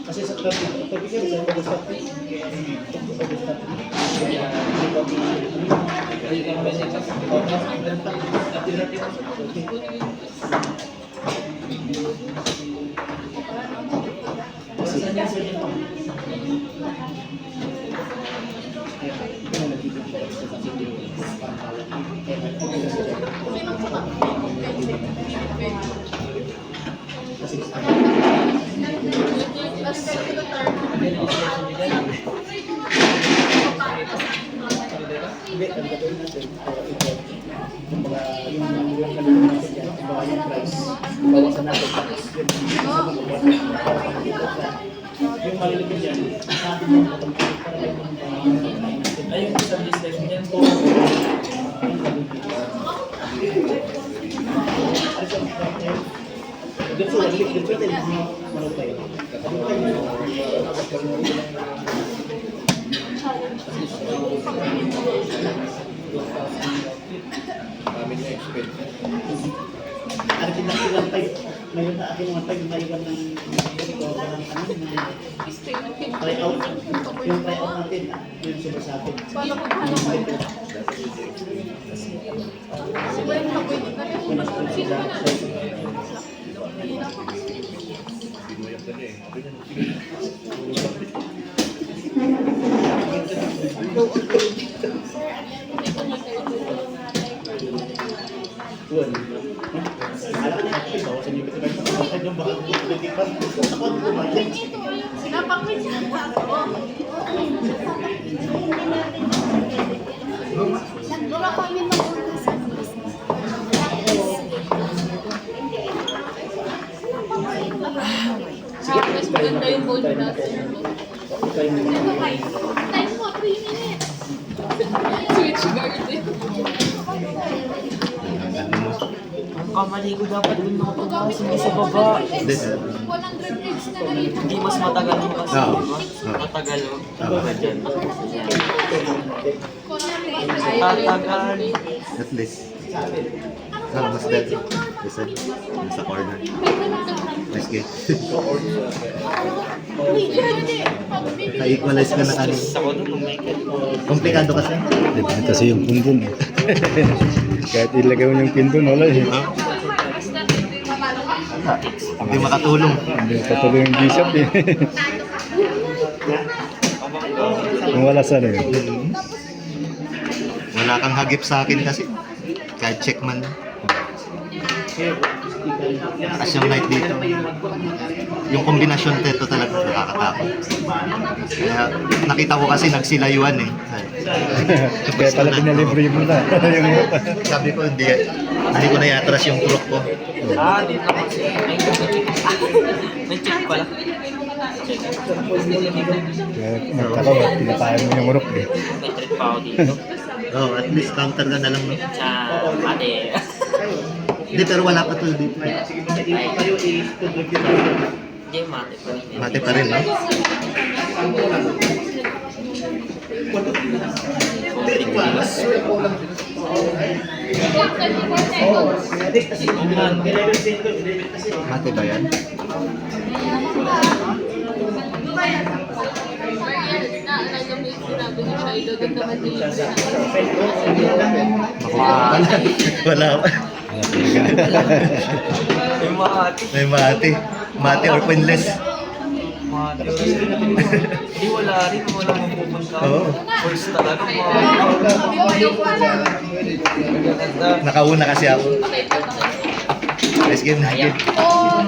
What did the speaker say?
Kasi sa topic yan, sa mga topic. Hindi, ang gagawin natin, yung price, bawasan natin. Yung malilitin yan, natin yung ay, yung isang discussion yan po. Dito sa link, dito natin manong tayo. Maraming na-expect. Ano pinag-ilang tayo? Ngayon na akin mga tayo, maiwan ng try-out. Yung try-out natin, yung suba sa atin. Mas maganda yung gold natin. Time mo, 3 minutes. Switch garden. Maligo dapat dun mga pagkakas sa baba. 100 eggs na lang. Hindi mas matagal mo kasi. Matagal mo. Dyan. Tatagal. At least. Mas better. Isa. Sa corner. Nice game. Na-equalize ka na kanina. Ako dun, Michael. Komplikado kasi. Depende kasi yung pundon eh. Kahit ilagay mo yung pindon, wala eh. Hindi makatulong. Hindi patuloy yung G-Shop eh. Kung wala sana yun. Wala kang hagip sa akin kasi. Kahit check man. Takas yung night dito. Yung kombinasyon teto talaga nakakatakot. Kaya nakita ko kasi nagsilayuan eh. Kaya pala pinalibre mo na. Sabi ko hindi ko na i-atras yung truck ko. Di na kasi. May check pala. Kaya nagtaka ba, pinatayan mo yung urok eh. May trip pa ako dito. Oh, at least counter ka na lang, no? Sa ate. Hindi, pero wala pa to dito. Hindi, mate pa rin. Mate pa rin, no? Mate ba yan? Wala pa. May mate. May mate. Mate or Pinless. Mate. Hindi, wala rin. Wala mong pupunta. Oo. First talaga, Nakauna kasi ako. Nice game, nice game. Oh,